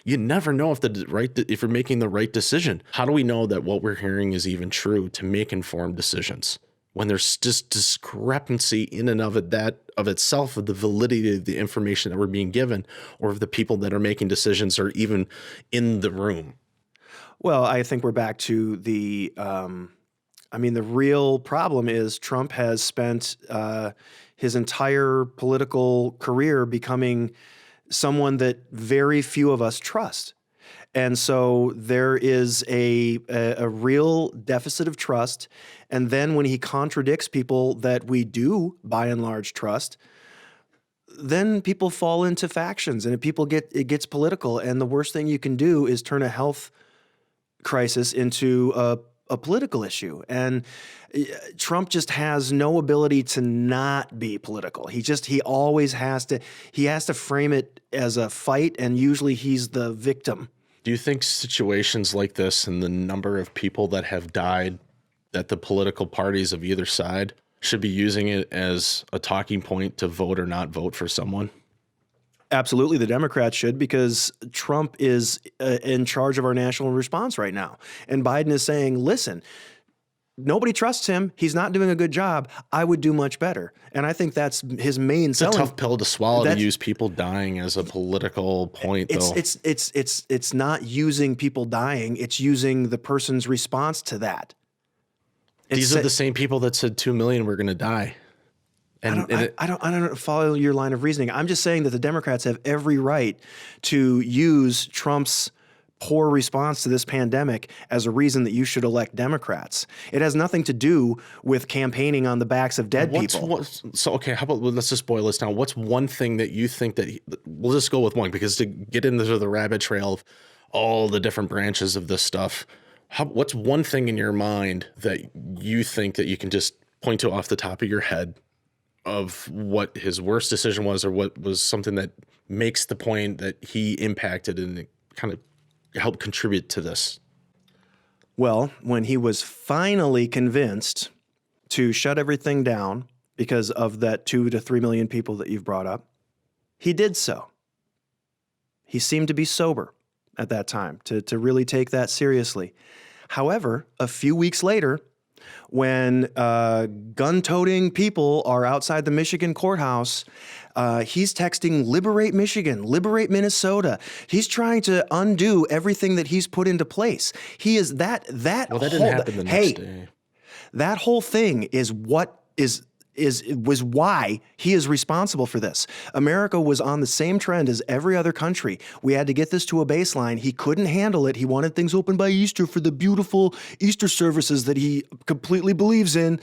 You never know if you're making the right decision. How do we know that what we're hearing is even true to make informed decisions when there's just discrepancy in and of itself of the validity of the information that we're being given, or if the people that are making decisions are even in the room? Well, I think we're back to the real problem is Trump has spent his entire political career becoming someone that very few of us trust. And so there is a real deficit of trust. And then when he contradicts people that we do, by and large, trust, then people fall into factions, and it gets political. And the worst thing you can do is turn a health crisis into a political issue. And Trump just has no ability to not be political. He always has to frame it as a fight, and usually he's the victim. Do you think situations like this and the number of people that have died, that the political parties of either side should be using it as a talking point to vote or not vote for someone? Absolutely, the Democrats should, because Trump is in charge of our national response right now. And Biden is saying, listen, nobody trusts him. He's not doing a good job. I would do much better. And I think that's his main selling. It's a tough pill to swallow, to use people dying as a political point, though. It's not using people dying. It's using the person's response to that. These are the same people that said 2 million were going to die. I don't follow your line of reasoning. I'm just saying that the Democrats have every right to use Trump's poor response to this pandemic as a reason that you should elect Democrats. It has nothing to do with campaigning on the backs of dead people. Okay, how about, let's just boil this down. What's one thing that you think that we'll just go with one, because to get into the rabbit trail of all the different branches of this stuff, what's one thing in your mind that you think that you can just point to off the top of your head of what his worst decision was, or what was something that makes the point that he impacted and kind of helped contribute to this? Well, when he was finally convinced to shut everything down because of that 2 to 3 million people that you've brought up, he did so. He seemed to be sober at that time, to really take that seriously. However, a few weeks later, when gun-toting people are outside the Michigan courthouse, he's texting, liberate Michigan, liberate Minnesota. He's trying to undo everything that he's put into place. He is that Well, that didn't happen the next day. That whole thing is what is was why he is responsible for this. America was on the same trend as every other country. We had to get this to a baseline. He couldn't handle it. He wanted things open by Easter for the beautiful Easter services that he completely believes in.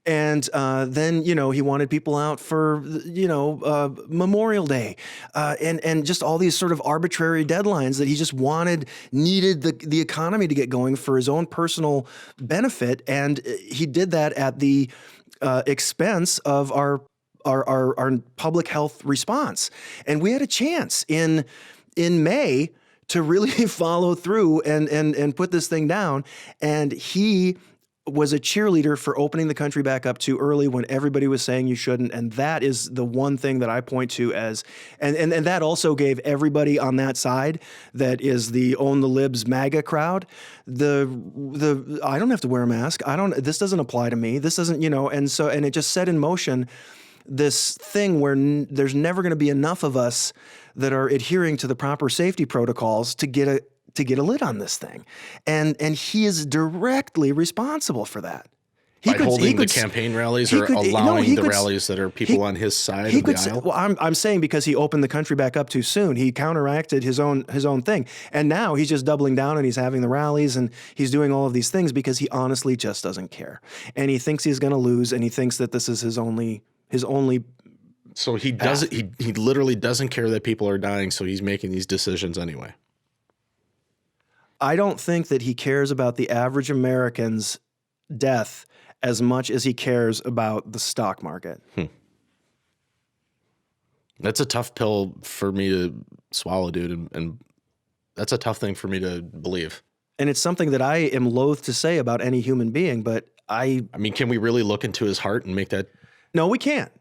And then, he wanted people out for, Memorial Day, and just all these sort of arbitrary deadlines that he just needed the economy to get going for his own personal benefit. And he did that at the expense of our public health response. And we had a chance in May to really follow through and put this thing down. And he was a cheerleader for opening the country back up too early when everybody was saying you shouldn't. And that is the one thing that I point to as, and that also gave everybody on that side that is the Own the Libs MAGA crowd, the I don't have to wear a mask. This doesn't apply to me. This doesn't, and it just set in motion this thing where there's never going to be enough of us that are adhering to the proper safety protocols to get a lid on this thing. And he is directly responsible for that. By holding the campaign rallies or allowing the rallies that are people on his side of the aisle? Well, I'm saying because he opened the country back up too soon. He counteracted his own thing. And now he's just doubling down and he's having the rallies and he's doing all of these things because he honestly just doesn't care. And he thinks he's going to lose and he thinks that this is his only So he doesn't. He literally doesn't care that people are dying, so he's making these decisions anyway. I don't think that he cares about the average American's death as much as he cares about the stock market. That's a tough pill for me to swallow, dude, and that's a tough thing for me to believe. And it's something that I am loath to say about any human being, but I mean, can we really look into his heart and make that? No, we can't.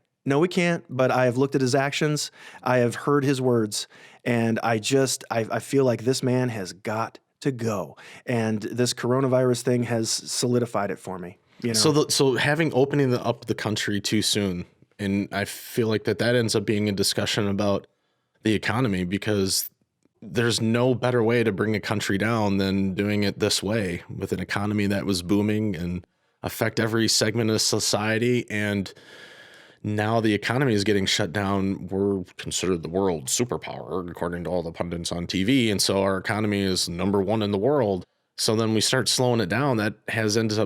But I have looked at his actions. I have heard his words. And I feel like this man has got to go. And this coronavirus thing has solidified it for me. So having opening up the country too soon. And I feel like that ends up being a discussion about the economy because there's no better way to bring a country down than doing it this way with an economy that was booming and affect every segment of society. And now the economy is getting shut down. We're considered the world superpower, according to all the pundits on TV. And so our economy is number one in the world. So then we start slowing it down. That ends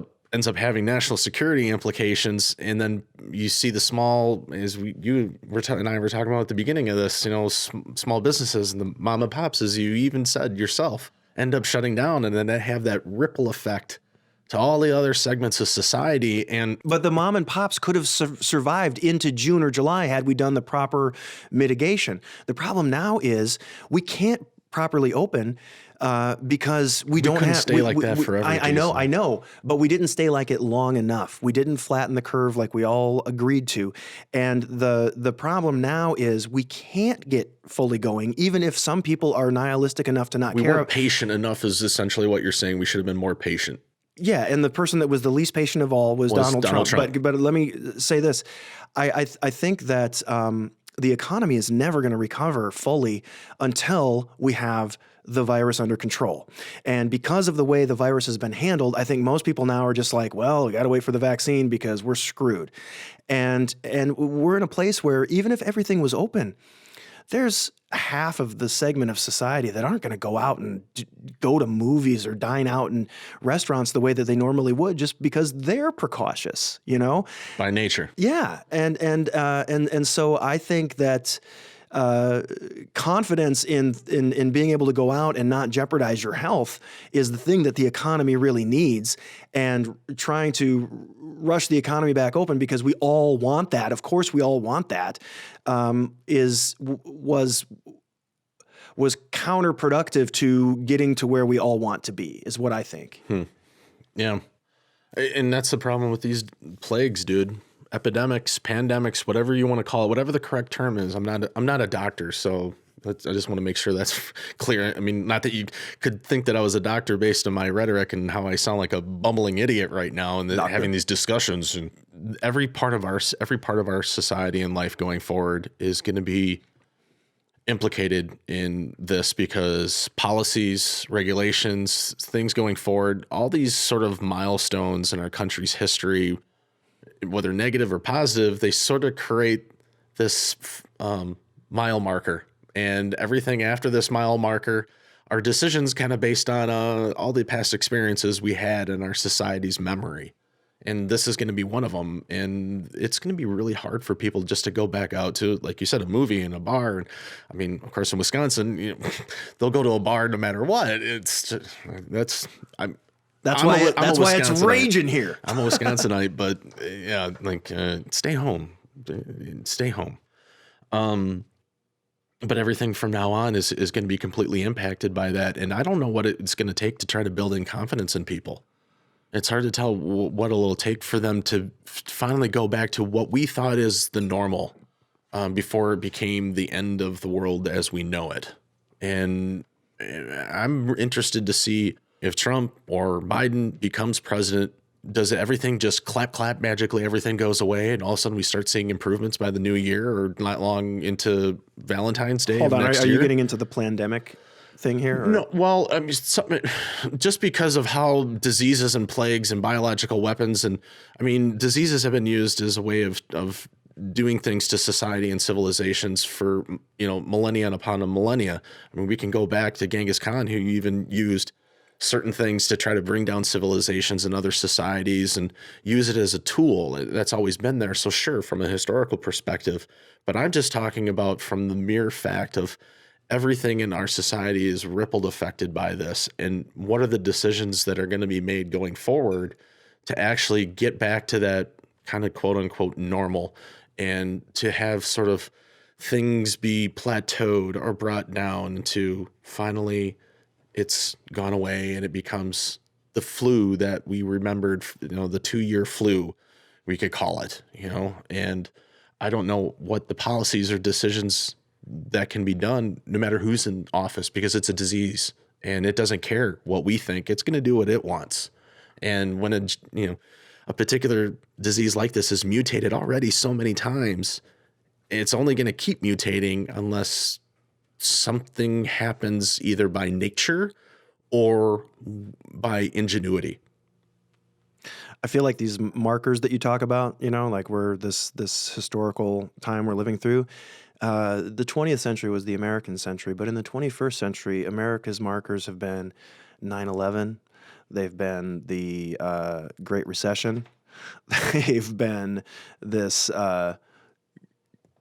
up having national security implications. And then you see the small, as and I were talking about at the beginning of this, small businesses and the mom and pops, as you even said yourself, end up shutting down. And then they have that ripple effect to all the other segments of society. But the mom and pops could have survived into June or July had we done the proper mitigation. The problem now is we can't properly open because we don't have stay like that forever. I know, but we didn't stay like it long enough. We didn't flatten the curve like we all agreed to. And the problem now is we can't get fully going, even if some people are nihilistic enough to not care. We weren't patient enough is essentially what you're saying. We should have been more patient. Yeah, and the person that was the least patient of all was Donald Trump. But let me say this. I think that the economy is never going to recover fully until we have the virus under control. And because of the way the virus has been handled, I think most people now are just like, well, we got to wait for the vaccine because we're screwed. And we're in a place where even if everything was open, there's half of the segment of society that aren't going to go out and go to movies or dine out in restaurants the way that they normally would, just because they're precautious, by nature. Yeah, and so I think that confidence in being able to go out and not jeopardize your health is the thing that the economy really needs. And trying to rush the economy back open because we all want that. Of course, we all want that. Was counterproductive to getting to where we all want to be, is what I think. Yeah, and that's the problem with these plagues, dude. Epidemics, pandemics, whatever you want to call it, whatever the correct term is. I'm not a doctor, so I just want to make sure that's clear. I mean, not that you could think that I was a doctor based on my rhetoric and how I sound like a bumbling idiot right now and having these discussions. And every part of our society and life going forward is going to be implicated in this because policies, regulations, things going forward, all these sort of milestones in our country's history whether negative or positive, they sort of create this mile marker, and everything after this mile marker are decisions kind of based on all the past experiences we had in our society's memory. And this is going to be one of them. And it's going to be really hard for people just to go back out to, like you said, a movie and a bar. And I mean, of course, in Wisconsin, they'll go to a bar no matter what. That's why it's raging here. I'm a Wisconsinite, but yeah, like stay home. But everything from now on is going to be completely impacted by that. And I don't know what it's going to take to try to build in confidence in people. It's hard to tell what it'll take for them to finally go back to what we thought is the normal before it became the end of the world as we know it. And I'm interested to see if Trump or Biden becomes president. Does everything just clap magically, everything goes away, and all of a sudden we start seeing improvements by the new year or not long into Valentine's Day? Hold on, are you getting into the pandemic thing here? Or? No, well, I mean, just because of how diseases and plagues and biological weapons, and I mean, diseases have been used as a way of doing things to society and civilizations for, millennia upon a millennia. I mean, we can go back to Genghis Khan, who even used certain things to try to bring down civilizations and other societies and use it as a tool. That's always been there. So sure, from a historical perspective, but I'm just talking about from the mere fact of everything in our society is rippled affected by this. And what are the decisions that are going to be made going forward to actually get back to that kind of quote unquote normal, and to have sort of things be plateaued or brought down to finally it's gone away and it becomes the flu that we remembered, the 2-year flu, we could call it, and I don't know what the policies or decisions that can be done no matter who's in office, because it's a disease and it doesn't care what we think. It's going to do what it wants. And when a particular disease like this is mutated already so many times, it's only going to keep mutating unless something happens either by nature or by ingenuity. I feel like these markers that you talk about, like we're this historical time we're living through. The 20th century was the American century, but in the 21st century, America's markers have been 9/11. They've been the Great Recession. They've been this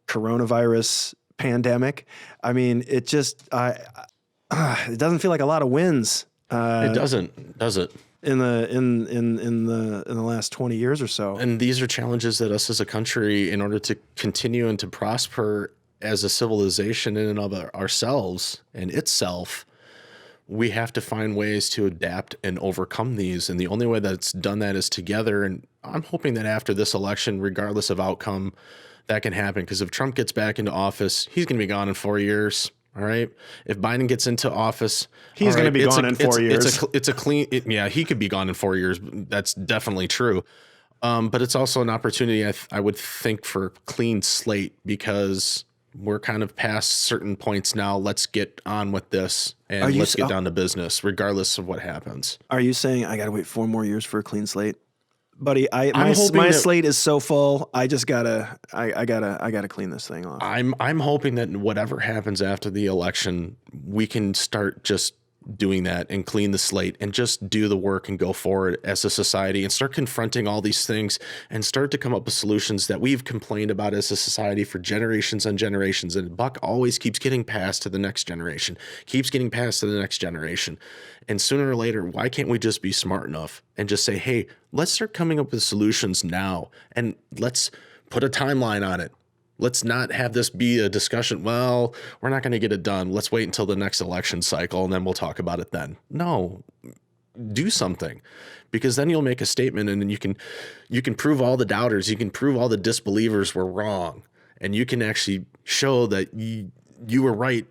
coronavirus pandemic. I mean, it just it doesn't feel like a lot of wins. It doesn't, does it? In the last 20 years or so. And these are challenges that us as a country, in order to continue and to prosper as a civilization in and of ourselves and itself, we have to find ways to adapt and overcome these. And the only way that's done that is together. And I'm hoping that after this election, regardless of outcome, that can happen. Because if Trump gets back into office, he's going to be gone in 4 years. All right. If Biden gets into office, he's going to be gone in 4 years. It's a clean. He could be gone in 4 years. That's definitely true. But it's also an opportunity, I would think, for a clean slate, because we're kind of past certain points now. Let's get on with this and let's get down to business, regardless of what happens. Are you saying I got to wait 4 more years for a clean slate? Buddy, my slate is so full. I just gotta clean this thing off. I'm hoping that whatever happens after the election, we can start just doing that and clean the slate and just do the work and go forward as a society and start confronting all these things and start to come up with solutions that we've complained about as a society for generations and generations. And buck always keeps getting passed to the next generation, keeps getting passed to the next generation. And sooner or later, why can't we just be smart enough and just say, hey, let's start coming up with solutions now and let's put a timeline on it. Let's not have this be a discussion. Well, we're not going to get it done. Let's wait until the next election cycle and then we'll talk about it then. No, do something, because then you'll make a statement and then you can prove all the doubters. You can prove all the disbelievers were wrong, and you can actually show that you were right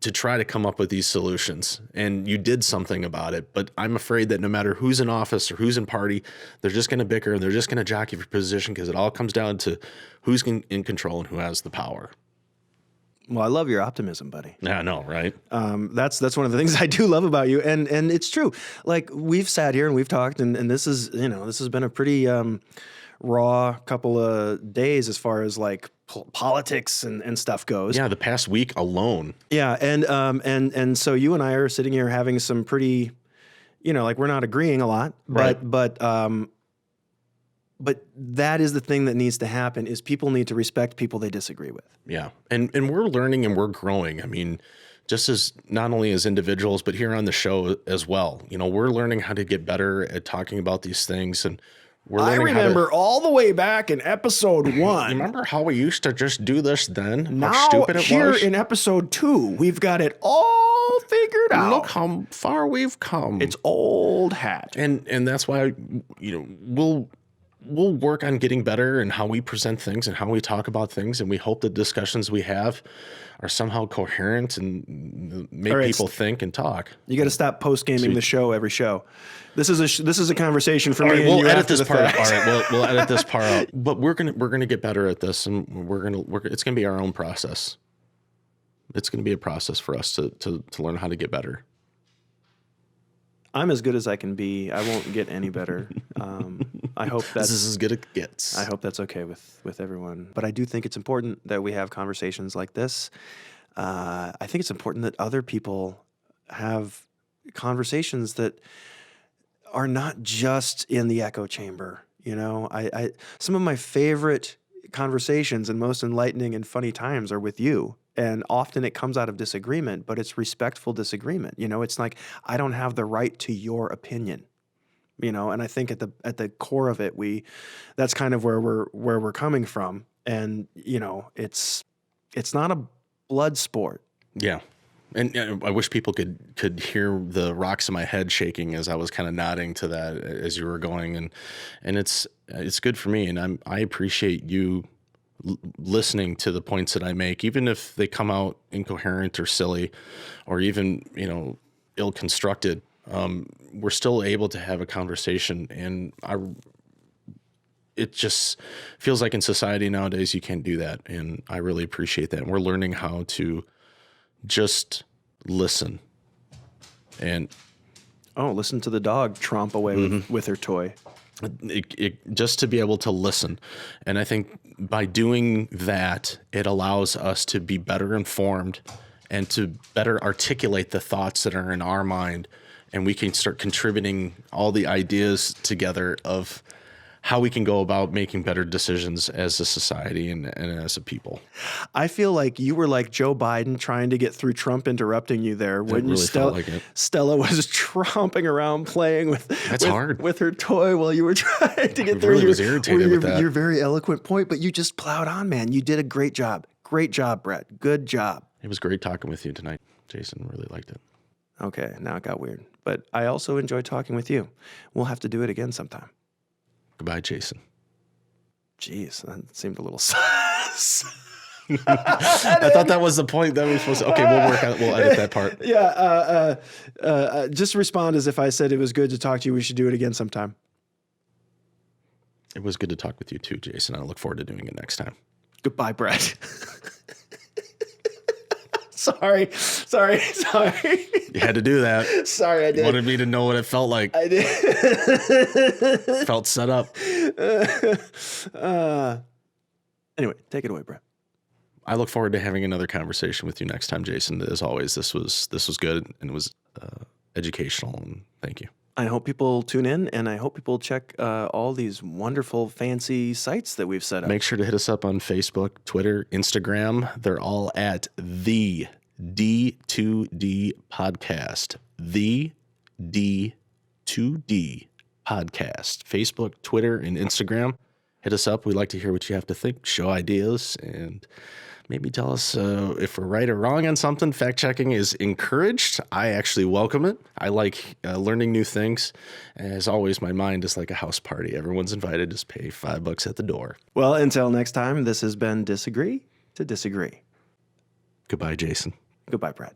to try to come up with these solutions and you did something about it. But I'm afraid that no matter who's in office or who's in party, they're just going to bicker and they're just going to jockey for position, because it all comes down to who's in control and who has the power. Well, I love your optimism, buddy. Yeah, I know, right? That's one of the things I do love about you, and it's true. Like we've sat here and we've talked, and this is this has been a pretty raw couple of days as far as like politics and stuff goes. Yeah, the past week alone. Yeah, and so you and I are sitting here having some pretty, like we're not agreeing a lot, Right. but that is the thing that needs to happen is people need to respect people they disagree with. Yeah. And we're learning and we're growing. I mean, just as not only as individuals, but here on the show as well. We're learning how to get better at talking about these things. And we're I learning remember all the way back in episode 1. Remember how we used to just do this then? Now how stupid it here was? in episode 2, we've got it all figured out. Look how far we've come. It's old hat. And that's why, we'll work on getting better and how we present things and how we talk about things. And we hope the discussions we have are somehow coherent and make right, people think and talk. You got to stop post gaming the show every show. This is a conversation for All me right, and we'll you edit after this the part. fact. All right, we'll edit this part out. But we're gonna get better at this, and it's gonna be our own process. It's gonna be a process for us to learn how to get better. I'm as good as I can be. I won't get any better. I hope This that's is as good as it gets. I hope that's okay with everyone. But I do think it's important that we have conversations like this. I think it's important that other people have conversations that are not just in the echo chamber. I some of my favorite conversations and most enlightening and funny times are with you. And often it comes out of disagreement, but it's respectful disagreement. It's like, I don't have the right to your opinion. And I think at the core of it, that's kind of where we're coming from. And it's not a blood sport. Yeah. And I wish people could hear the rocks in my head shaking as I was kind of nodding to that as you were going, and it's good for me, and I appreciate you listening to the points that I make, even if they come out incoherent or silly, or even ill-constructed. We're still able to have a conversation, and it just feels like in society nowadays you can't do that, and I really appreciate that. And we're learning how to just listen. And listen to the dog tromp away with her toy. Just to be able to listen. And I think by doing that, it allows us to be better informed and to better articulate the thoughts that are in our mind. And we can start contributing all the ideas together of how we can go about making better decisions as a society and as a people. I feel like you were like Joe Biden trying to get through Trump interrupting you there when really felt like it. Stella was tromping around playing hard. with her toy while you were trying to get I through. really was irritated with that. Your very eloquent point, but you just plowed on, man. You did a great job. Great job, Brett. Good job. It was great talking with you tonight, Jason. Really liked it. Okay, now it got weird. But I also enjoyed talking with you. We'll have to do it again sometime. Goodbye, Jason. Jeez, that seemed a little I thought that was the point that we were supposed to. Okay, we'll edit that part. Yeah, just respond as if I said it was good to talk to you. We should do it again sometime. It was good to talk with you too, Jason. I look forward to doing it next time. Goodbye, Brett. Sorry. You had to do that. Sorry, I did. Wanted me to know what it felt like. I did. Felt set up. Anyway, take it away, Brett. I look forward to having another conversation with you next time, Jason. As always, this was good and it was educational. And thank you. I hope people tune in, and I hope people check all these wonderful, fancy sites that we've set up. Make sure to hit us up on Facebook, Twitter, Instagram. They're all at the D2D Podcast. The D2D Podcast. Facebook, Twitter, and Instagram. Hit us up. We'd like to hear what you have to think, show ideas, and maybe tell us if we're right or wrong on something. Fact checking is encouraged. I actually welcome it. I like learning new things. As always, my mind is like a house party. Everyone's invited. Just pay $5 at the door. Well, until next time, this has been Disagree to Disagree. Goodbye, Jason. Goodbye, Brett.